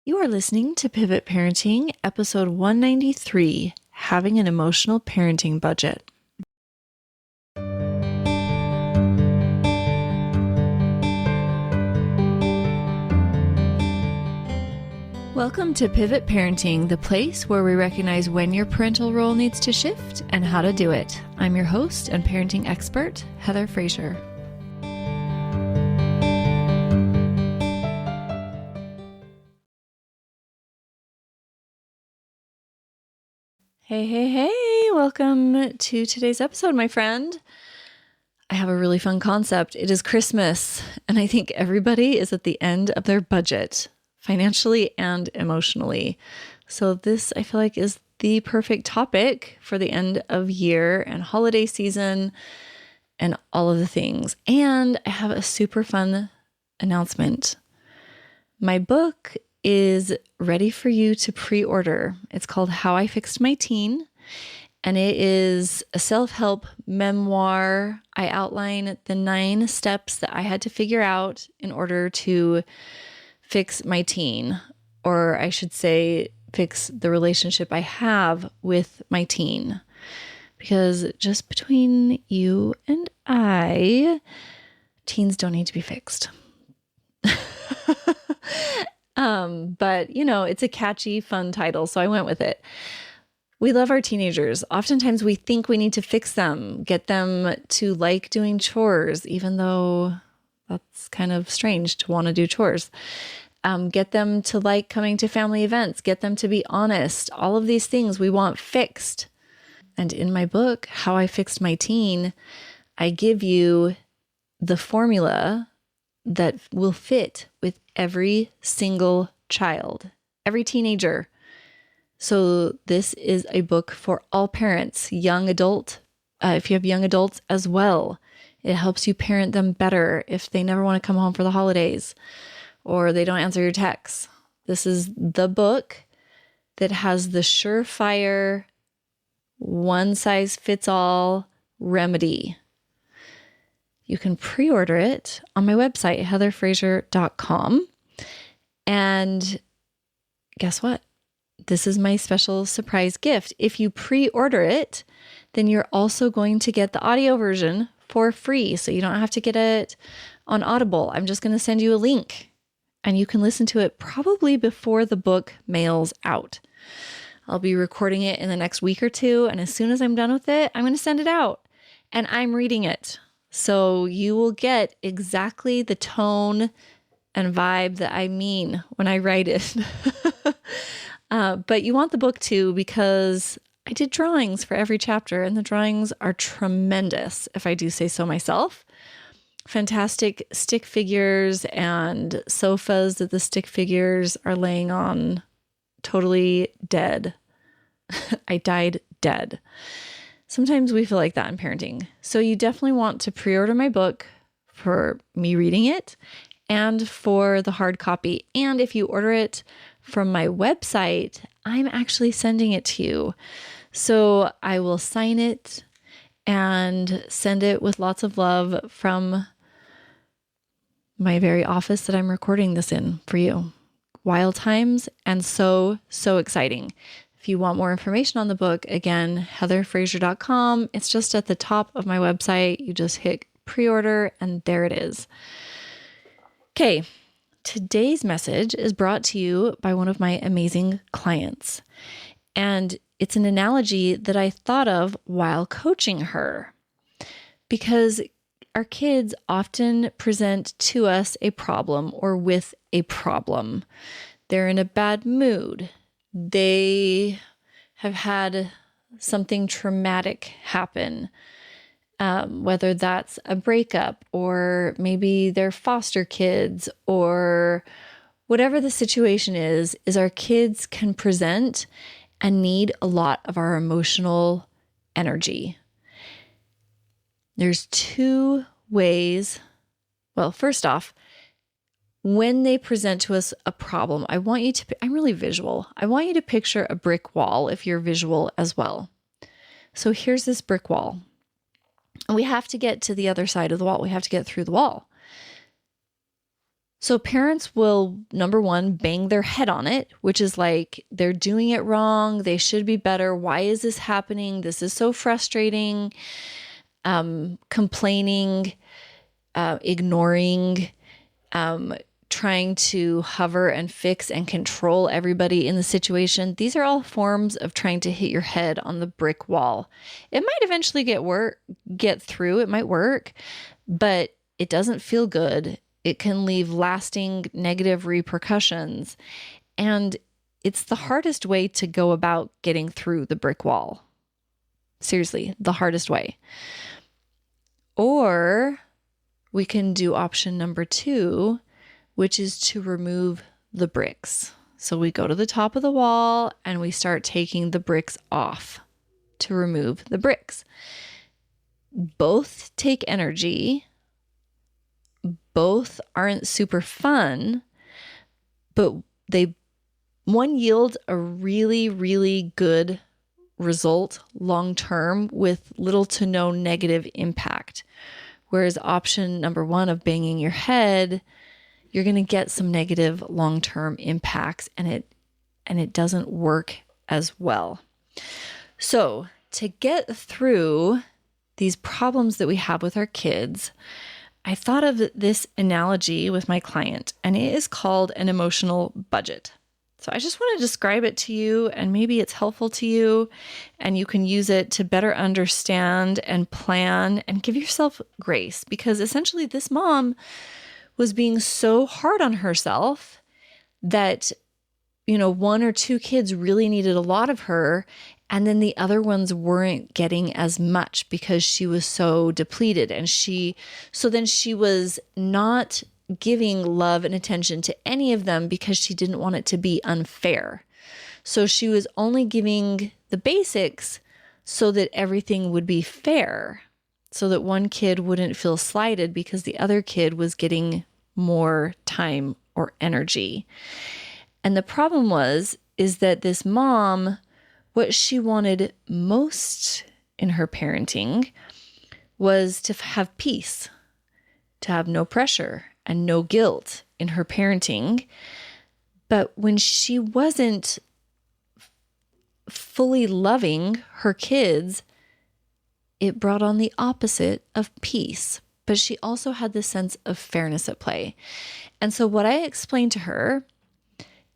You are listening to Pivot Parenting, episode 193, Having an Emotional Parenting Budget. Welcome to Pivot Parenting, the place where we recognize when your parental role needs to shift and how to do it. I'm your host and parenting expert, Heather Frazier. Hey, welcome to today's episode, my friend. I have a really fun concept. It is Christmas, and I think everybody is at the end of their budget, financially and emotionally. So this, I feel like, is the perfect topic for the end of year and holiday season and all of the things. And I have a super fun announcement. My book is ready for you to pre-order. It's called How I Fixed My Teen, and it is a self-help memoir. I outline the 9 steps that I had to figure out in order to fix my teen, or I should say, fix the relationship I have with my teen. Because just between you and I, teens don't need to be fixed. But it's a catchy, fun title, so I went with it. We love our teenagers. Oftentimes we think we need to fix them, get them to like doing chores, even though that's kind of strange to want to do chores. Get them to like coming to family events, get them to be honest. All of these things we want fixed. And in my book, How I Fixed My Teen, I give you the formula that will fit with every single child, every teenager. So this is a book for all parents, young adult, if you have young adults as well. It helps you parent them better if they never want to come home for the holidays or they don't answer your texts. This is the book that has the surefire, one-size-fits-all remedy. You can pre-order it on my website, heatherfrazier.com. And guess what? This is my special surprise gift. If you pre-order it, then you're also going to get the audio version for free. So you don't have to get it on Audible. I'm just going to send you a link and you can listen to it probably before the book mails out. I'll be recording it in the next week or two. And as soon as I'm done with it, I'm going to send it out and I'm reading it. So you will get exactly the tone and vibe that I mean when I write it. But you want the book too, because I did drawings for every chapter and the drawings are tremendous, if I do say so myself. Fantastic stick figures and sofas that the stick figures are laying on, totally dead. I died dead. Sometimes we feel like that in parenting. So you definitely want to pre-order my book for me reading it and for the hard copy. And if you order it from my website, I'm actually sending it to you. So I will sign it and send it with lots of love from my very office that I'm recording this in for you. Wild times and so exciting. If you want more information on the book, again, heatherfrazier.com. It's just at the top of my website. You just hit pre-order and there it is. Okay, today's message is brought to you by one of my amazing clients. And it's an analogy that I thought of while coaching her. Because our kids often present to us a problem or with a problem. They're in a bad mood. They have had something traumatic happen, whether that's a breakup or maybe they're foster kids or whatever the situation is our kids can present and need a lot of our emotional energy. There's 2 ways. Well, first off, when they present to us a problem, I'm really visual. I want you to picture a brick wall if you're visual as well. So here's this brick wall. And we have to get to the other side of the wall. We have to get through the wall. So parents will, number one, bang their head on it, which is like, they're doing it wrong. They should be better. Why is this happening? This is so frustrating. Complaining, ignoring, trying to hover and fix and control everybody in the situation. These are all forms of trying to hit your head on the brick wall. It might eventually get through. It might work, but it doesn't feel good. It can leave lasting negative repercussions. And it's the hardest way to go about getting through the brick wall. Seriously, the hardest way. Or we can do option number 2, which is to remove the bricks. So we go to the top of the wall and we start taking the bricks off to remove the bricks. Both take energy. Both aren't super fun, but one yields a really, really good result long term with little to no negative impact. Whereas option number 1 of banging your head, you're going to get some negative long-term impacts, and it doesn't work as well. So to get through these problems that we have with our kids, I thought of this analogy with my client, and it is called an emotional budget. So I just want to describe it to you, and maybe it's helpful to you, and you can use it to better understand and plan and give yourself grace, because essentially this mom was being so hard on herself that, 1 or 2 kids really needed a lot of her, and then the other ones weren't getting as much because she was so depleted. And then she was not giving love and attention to any of them because she didn't want it to be unfair. So she was only giving the basics so that everything would be fair, so that one kid wouldn't feel slighted because the other kid was getting more time or energy. And the problem is that this mom, what she wanted most in her parenting was to have peace, to have no pressure and no guilt in her parenting. But when she wasn't fully loving her kids, it brought on the opposite of peace. But she also had this sense of fairness at play. And so what I explained to her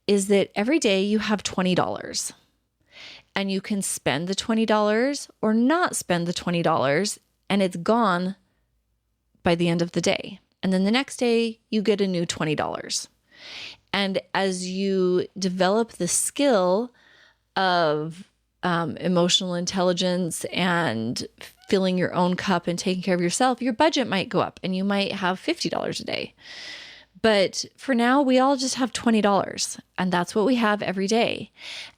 is that every day you have $20, and you can spend the $20 or not spend the $20, and it's gone by the end of the day. And then the next day you get a new $20. And as you develop the skill of emotional intelligence and filling your own cup and taking care of yourself, your budget might go up and you might have $50 a day. But for now, we all just have $20, and that's what we have every day.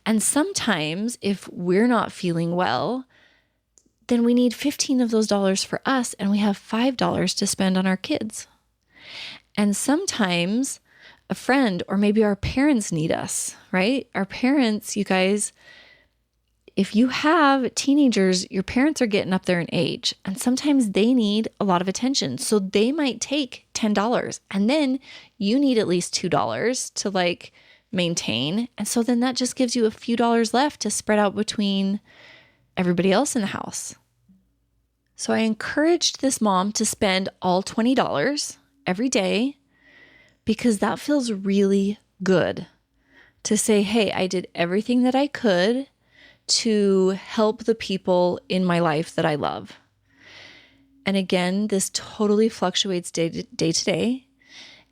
And sometimes if we're not feeling well, then we need 15 of those dollars for us, and we have $5 to spend on our kids. And sometimes a friend or maybe our parents need us, right? Our parents, you guys, if you have teenagers, your parents are getting up there in age, and sometimes they need a lot of attention. So they might take $10, and then you need at least $2 to maintain. And so then that just gives you a few dollars left to spread out between everybody else in the house. So I encouraged this mom to spend all $20 every day, because that feels really good to say, hey, I did everything that I could to help the people in my life that I love. And again, this totally fluctuates day to day,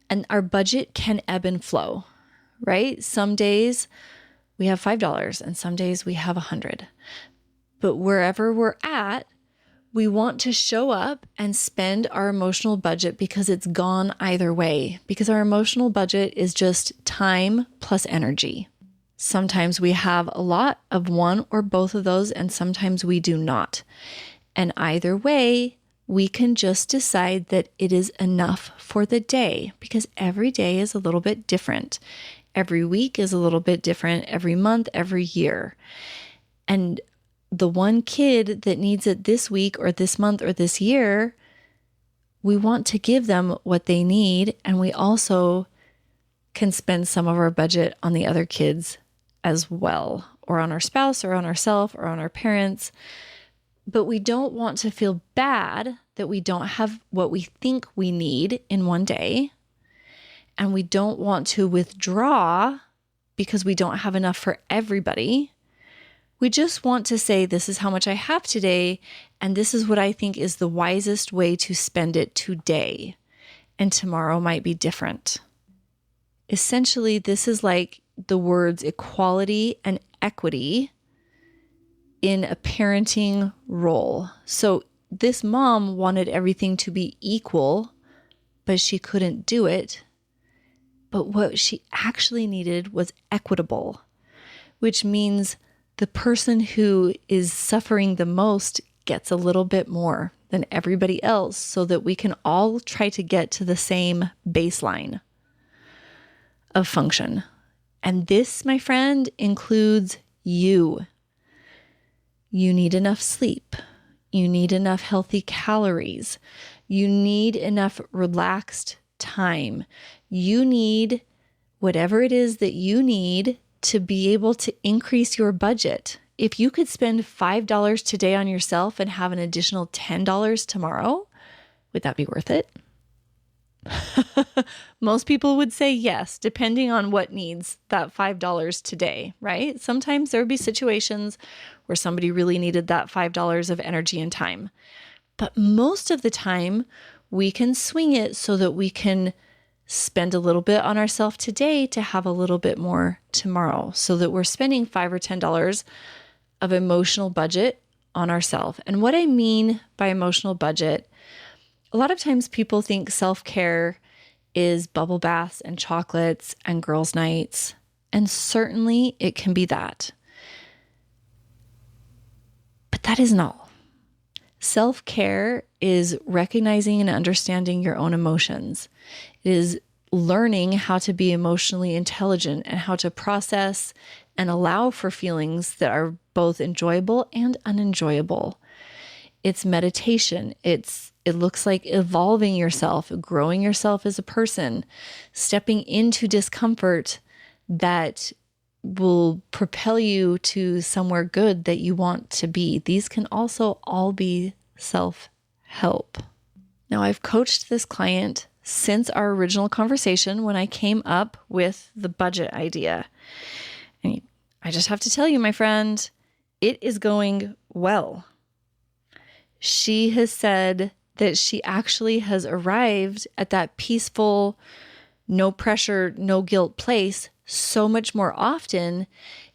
and our budget can ebb and flow, right? Some days we have $5 and some days we have $100. But wherever we're at, we want to show up and spend our emotional budget, because it's gone either way, because our emotional budget is just time plus energy. Sometimes we have a lot of one or both of those, and sometimes we do not. And either way, we can just decide that it is enough for the day, because every day is a little bit different. Every week is a little bit different, every month, every year. And the one kid that needs it this week or this month or this year we want to give them what they need, and we also can spend some of our budget on the other kids as well, or on our spouse, or on ourselves, or on our parents. But we don't want to feel bad that we don't have what we think we need in one day. And we don't want to withdraw because we don't have enough for everybody. We just want to say, this is how much I have today, and this is what I think is the wisest way to spend it today. And tomorrow might be different. Essentially, this is like the words equality and equity in a parenting role. So this mom wanted everything to be equal, but she couldn't do it. But what she actually needed was equitable, which means the person who is suffering the most gets a little bit more than everybody else, so that we can all try to get to the same baseline of function. And this, my friend, includes you. You need enough sleep. You need enough healthy calories. You need enough relaxed time. You need whatever it is that you need to be able to increase your budget. If you could spend $5 today on yourself and have an additional $10 tomorrow, would that be worth it? Most people would say yes, depending on what needs that $5 today, right? Sometimes there would be situations where somebody really needed that $5 of energy and time. But most of the time, we can swing it so that we can spend a little bit on ourselves today to have a little bit more tomorrow, so that we're spending $5 or $10 of emotional budget on ourselves. And what I mean by emotional budget, a lot of times people think self-care is bubble baths and chocolates and girls' nights. And certainly it can be that. But that isn't all. Self-care is recognizing and understanding your own emotions. It is learning how to be emotionally intelligent and how to process and allow for feelings that are both enjoyable and unenjoyable. It's meditation. It looks like evolving yourself, growing yourself as a person, stepping into discomfort that will propel you to somewhere good that you want to be. These can also all be self-help. Now, I've coached this client since our original conversation when I came up with the budget idea. And I just have to tell you, my friend, it is going well. She has said that she actually has arrived at that peaceful, no pressure, no guilt place so much more often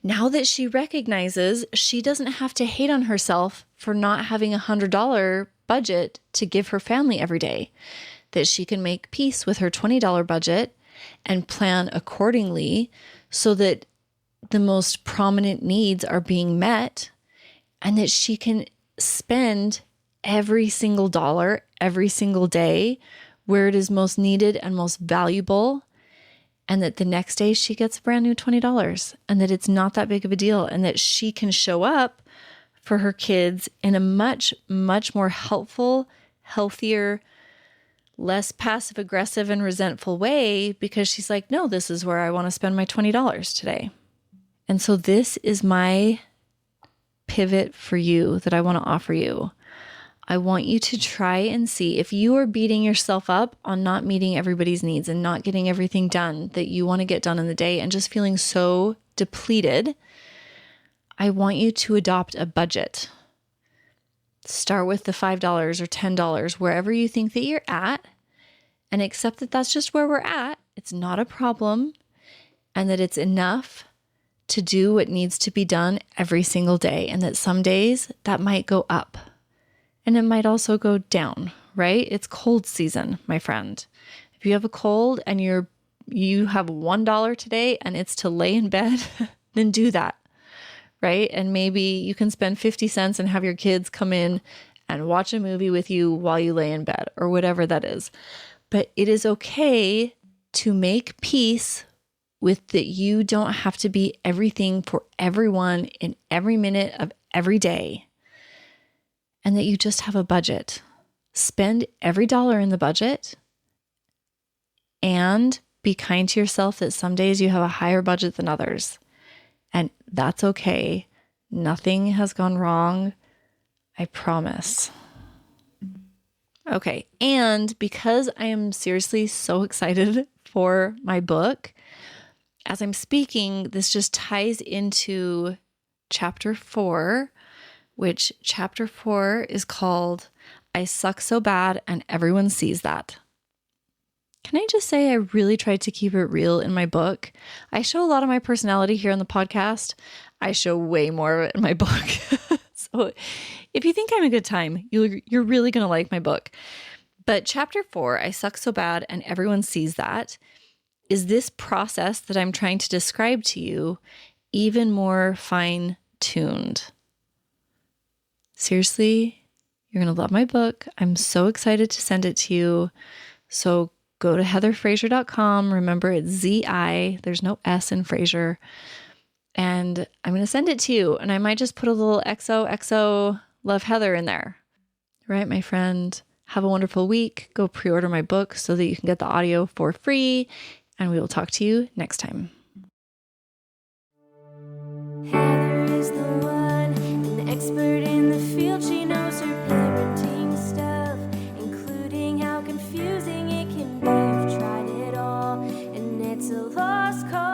now that she recognizes she doesn't have to hate on herself for not having $100 budget to give her family every day, that she can make peace with her $20 budget and plan accordingly so that the most prominent needs are being met, and that she can spend every single dollar every single day where it is most needed and most valuable, and that the next day she gets a brand new $20, and that it's not that big of a deal, and that she can show up for her kids in a much, much more helpful, healthier, less passive aggressive and resentful way, because she's like, no, this is where I want to spend my $20 today. And so this is my pivot for you that I want to offer you. I want you to try and see if you are beating yourself up on not meeting everybody's needs and not getting everything done that you want to get done in the day and just feeling so depleted. I want you to adopt a budget. Start with the $5 or $10, wherever you think that you're at, and accept that that's just where we're at. It's not a problem, and that it's enough to do what needs to be done every single day, and that some days that might go up. And it might also go down, right? It's cold season, my friend. If you have a cold and you have $1 today and it's to lay in bed, then do that, right? And maybe you can spend 50 cents and have your kids come in and watch a movie with you while you lay in bed, or whatever that is. But it is okay to make peace with that you don't have to be everything for everyone in every minute of every day. And that you just have a budget. spend every dollar in the budget, and be kind to yourself that some days you have a higher budget than others. And that's okay. Nothing has gone wrong. I promise. Okay. And because I am seriously so excited for my book, as I'm speaking, this just ties into chapter 4, which chapter 4 is called I Suck So Bad and Everyone Sees That. Can I just say I really tried to keep it real in my book? I show a lot of my personality here on the podcast. I show way more of it in my book. So if you think I'm a good time, you're really going to like my book. But chapter 4, I Suck So Bad and Everyone Sees That, is this process that I'm trying to describe to you even more fine-tuned. Seriously, you're going to love my book. I'm so excited to send it to you. So go to heatherfraser.com. Remember, it's Z-I. There's no S in Fraser. And I'm going to send it to you. And I might just put a little XOXO Love Heather in there. Right, my friend? Have a wonderful week. Go pre-order my book so that you can get the audio for free. And we will talk to you next time. Heather is the one, an expert in the field. She knows her parenting stuff, including how confusing it can be. You've tried it all, and it's a lost cause.